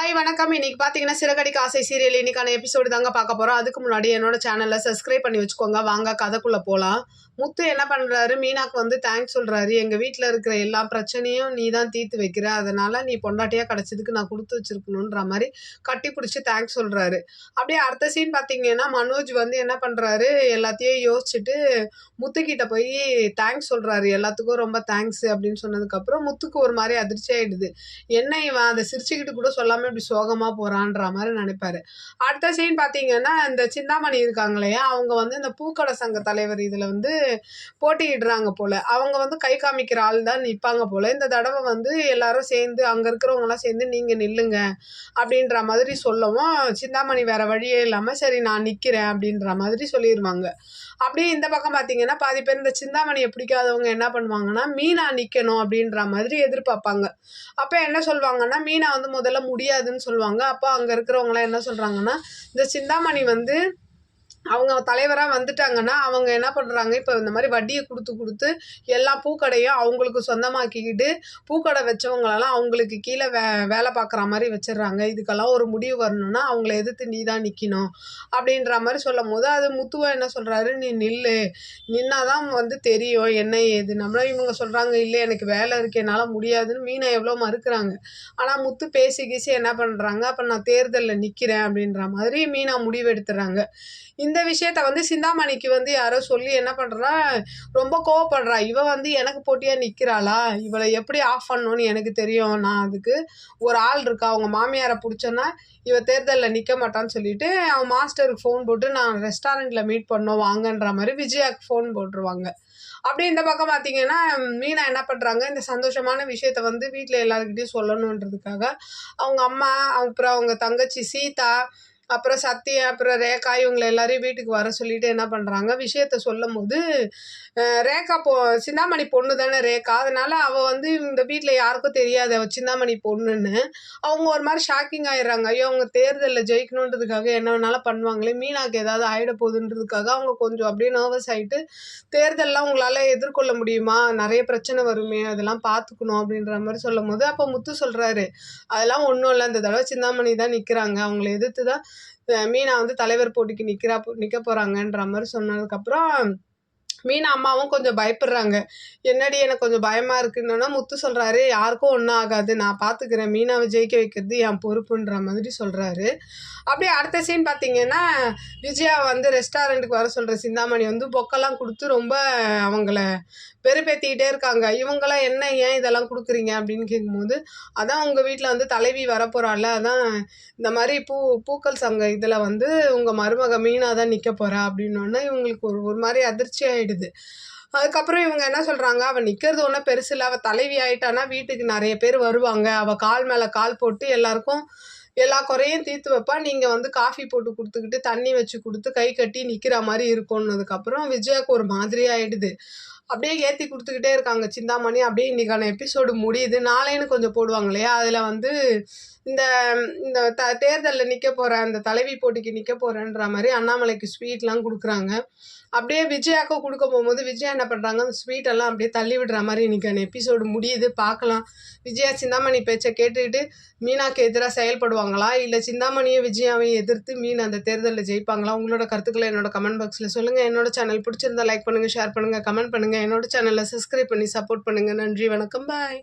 Hi வணக்கம். இன்னைக்கு பார்த்தீங்கன்னா சிறகடிக்க ஆசை சீரியல் இன்னைக்கான எபிசோடு தாங்க பார்க்க போகிறோம். அதுக்கு முன்னாடி என்னோட சேனலை சப்ஸ்கிரைப் பண்ணி வச்சுக்கோங்க. வாங்க கதைக்குள்ளே போகலாம். முத்து என்ன பண்ணுறாரு, மீனாக்கு வந்து தேங்க்ஸ் சொல்கிறாரு. எங்கள் வீட்டில் இருக்கிற எல்லா பிரச்சனையும் நீ தான் தீர்த்து வைக்கிற, அதனால் நீ பொண்டாட்டியாக கிடச்சதுக்கு நான் கொடுத்து வச்சிருக்கணுன்ற மாதிரி கட்டி பிடிச்சி தேங்க்ஸ் சொல்கிறாரு. அப்படியே அடுத்த சீன் பார்த்தீங்கன்னா மனோஜ் வந்து என்ன பண்ணுறாரு, எல்லாத்தையும் யோசிச்சுட்டு முத்துக்கிட்ட போய் தேங்க்ஸ் சொல்கிறாரு. எல்லாத்துக்கும் ரொம்ப தேங்க்ஸ் அப்படின்னு சொன்னதுக்கப்புறம் முத்துக்கு ஒரு மாதிரி அதிர்ச்சி ஆகிடுது. என்ன இவன் அதை சிரிச்சுக்கிட்டு கூட சொல்லாமல் இப்படி சோகமா போறான்ற மாதிரி நினைப்பாரு. அடுத்த சீன் பாத்தீங்கன்னா இந்த சிந்தாமணி இருக்காங்க இல்லையா, அவங்க வந்து இந்த பூக்கடை சங்க தலைவர் இதுல வந்து போட்டியிடுறாங்க போல. அவங்க வந்து கை காமிக்கிற ஆள் தான் நிற்பாங்க போல. இந்த தடவை வந்து எல்லாரும் சேர்ந்து அங்க இருக்கிறவங்க எல்லாம் சேர்ந்து நீங்க நில்லுங்க அப்படின்ற மாதிரி சொல்லவும் சிந்தாமணி வேற வழியே இல்லாம சரி நான் நிக்கிறேன் அப்படின்ற மாதிரி சொல்லிடுவாங்க. அப்படியே இந்த பக்கம் பார்த்தீங்கன்னா பாதி பேர் இந்த சிந்தாமணியை பிடிக்காதவங்க என்ன பண்ணுவாங்கன்னா மீனா நிற்கணும் அப்படின்ற மாதிரி எதிர்பார்ப்பாங்க. அப்போ என்ன சொல்லுவாங்கன்னா மீனா வந்து முதல்ல முடியாதுன்னு சொல்லுவாங்க. அப்போ அங்கே இருக்கிறவங்களாம் என்ன சொல்கிறாங்கன்னா, இந்த சிந்தாமணி வந்து அவங்க தலைவராக வந்துட்டாங்கன்னா அவங்க என்ன பண்ணுறாங்க, இப்போ இந்த மாதிரி வட்டியை கொடுத்து எல்லா பூக்கடையும் அவங்களுக்கு சொந்தமாக்கிக்கிட்டு பூக்கடை வச்சவங்களெல்லாம் அவங்களுக்கு கீழே வேலை பார்க்குற மாதிரி வச்சிடுறாங்க. இதுக்கெல்லாம் ஒரு முடிவு வரணும்னா அவங்கள எதிர்த்து நீ தான் நிற்கணும் அப்படின்ற மாதிரி சொல்லும் போது அது முத்துவா என்ன சொல்கிறாரு, நீ நில்லு, நின்னாதான் வந்து தெரியும் என்ன ஏது. நம்மளும் இவங்க சொல்கிறாங்க இல்லை எனக்கு வேலை இருக்குது என்னால் முடியாதுன்னு மீனா எவ்வளோ மறுக்கிறாங்க. ஆனால் முத்து பேசி கீசி என்ன பண்ணுறாங்க, அப்போ நான் தேர்தலில் நிற்கிறேன் அப்படின்ற மாதிரி மீனா முடிவு எடுத்துடுறாங்க. இந்த விஷயத்த வந்து சிந்தாமணிக்கு வந்து யாரோ சொல்லி என்ன பண்ணுறா, ரொம்ப கோவப்படுறா. இவ வந்து எனக்கு போட்டியாக நிற்கிறாளா, இவளை எப்படி ஆஃப் பண்ணணும்னு எனக்கு தெரியும், நான் அதுக்கு ஒரு ஆள் இருக்கா, அவங்க மாமியாரை பிடிச்சோன்னா இவ தேர்தலில் நிற்க மாட்டான்னு சொல்லிட்டு அவன் மாஸ்டருக்கு ஃபோன் போட்டு நான் ரெஸ்டாரண்ட்டில் மீட் பண்ணோம் வாங்கன்ற மாதிரி விஜயாவுக்கு ஃபோன் போட்டுருவாங்க. அப்படியே இந்த பக்கம் பார்த்தீங்கன்னா மீனா என்ன பண்ணுறாங்க, இந்த சந்தோஷமான விஷயத்த வந்து வீட்டில் எல்லாருக்கிட்டையும் சொல்லணுன்றதுக்காக அவங்க அம்மா, அப்புறம் அவங்க தங்கச்சி சீதா, அப்புறம் சத்யா, அப்புறம் ரேகா இவங்களை எல்லாரையும் வீட்டுக்கு வர சொல்லிட்டு என்ன பண்ணுறாங்க, விஷயத்த சொல்லும் போது ரேகா சிந்தாமணி பொண்ணு தானே ரேகா, அதனால அவள் வந்து இந்த வீட்டில் யாருக்கும் தெரியாது அவள் சிந்தாமணி பொண்ணுன்னு. அவங்க ஒரு மாதிரி ஷாக்கிங் ஆயிடுறாங்க. ஐயோ அவங்க தேர்தலில் ஜெயிக்கணுன்றதுக்காக என்ன வேணாலும் பண்ணுவாங்களே, மீனாக்கு ஏதாவது ஆகிட போகுதுன்றதுக்காக அவங்க கொஞ்சம் அப்படியே நர்வஸ் ஆகிட்டு தேர்தலெலாம் உங்களால் எதிர்கொள்ள முடியுமா, நிறைய பிரச்சனை வருமே அதெல்லாம் பார்த்துக்கணும் அப்படின்ற மாதிரி சொல்லும் போது அப்போ முத்து சொல்கிறாரு, அதெல்லாம் ஒன்றும் இல்லை, இந்த தடவை சிந்தாமணி தான் நிற்கிறாங்க, அவங்கள எதிர்த்து தான் மீனா வந்து தலைவர் போட்டிக்கு நிற்க போகிறாங்கன்ற மாதிரி சொன்னதுக்கப்புறம் மீனா அம்மாவும் கொஞ்சம் பயப்படுறாங்க. என்னடி எனக்கு கொஞ்சம் பயமாக இருக்குன்னா முத்து சொல்கிறாரு, யாருக்கும் ஒன்றும் ஆகாது, நான் பார்த்துக்கிறேன், மீனாவை ஜெயிக்க வைக்கிறது என் பொறுப்புன்ற மாதிரி சொல்கிறாரு. அப்படியே அடுத்த சீன் பார்த்தீங்கன்னா விஜயா வந்து ரெஸ்டாரண்ட்டுக்கு வர சொல்கிற சிந்தாமணி வந்து பொக்கெல்லாம் கொடுத்து ரொம்ப அவங்கள பெருப்பேற்றிக்கிட்டே இருக்காங்க. இவங்களாம் என்ன ஏன் இதெல்லாம் கொடுக்குறீங்க அப்படின்னு கேட்கும்போது, அதான் உங்கள் வீட்டில் வந்து தலைவி வரப்போகிறாள், அதான் இந்த மாதிரி பூக்கள் சங்க இதில் வந்து உங்கள் மருமக மீனா தான் நிற்க போகிறா அப்படின்னோடனே இவங்களுக்கு ஒரு மாதிரி அதிர்ச்சி ஆகிடுது. அதுக்கப்புறம் இவங்க என்ன சொல்கிறாங்க, அவள் நிற்கிறது ஒன்றும் பெருசு இல்லை, அவள் தலைவி ஆகிட்டானா வீட்டுக்கு நிறைய பேர் வருவாங்க, அவள் கால் மேலே கால் போட்டு எல்லாருக்கும் எல்லா குறையும் தீர்த்து வைப்பா, நீங்கள் வந்து காஃபி போட்டு கொடுத்துக்கிட்டு தண்ணி வச்சு கொடுத்து கை கட்டி நிற்கிற மாதிரி இருக்கும்னதுக்கப்புறம் விஜயாவுக்கு ஒரு மாதிரி ஆகிடுது. அப்படியே ஏற்றி கொடுத்துக்கிட்டே இருக்காங்க சிந்தாமணி. அப்படியே இன்றைக்கான எபிசோடு முடியுது. நாளைன்னு கொஞ்சம் போடுவாங்க இல்லையா, அதில் வந்து இந்த இந்த தேர்தலில் நிற்க போகிறேன், அந்த தலைவி போட்டிக்கு நிற்க போகிறேன்ற மாதிரி அண்ணாமலைக்கு ஸ்வீட்லாம் கொடுக்குறாங்க. அப்படியே விஜயாவுக்கும் கொடுக்க போகும்போது விஜயா என்ன பண்ணுறாங்க, அந்த ஸ்வீட்டெல்லாம் அப்படியே தள்ளி விடுற மாதிரி இன்றைக்கான எபிசோடு முடியுது. பார்க்கலாம் விஜயா சிந்தாமணி பேச்சை கேட்டுக்கிட்டு மீனாக்கு எதிராக செயல்படுவாங்களா, இல்லை சிந்தாமணியும் விஜயாவையும் எதிர்த்து மீன் அந்த தேர்தலில் ஜெயிப்பாங்களா? உங்களோட கருத்துக்களை என்னோட கமெண்ட் பாக்ஸில் சொல்லுங்கள். என்னோட சேனல் பிடிச்சிருந்தா லைக் பண்ணுங்கள், ஷேர் பண்ணுங்கள், கமெண்ட் பண்ணுங்கள். என்னோட சேனலை சப்ஸ்கிரைப் பண்ணி சப்போர்ட் பண்ணுங்கள். நன்றி, வணக்கம், பாய்.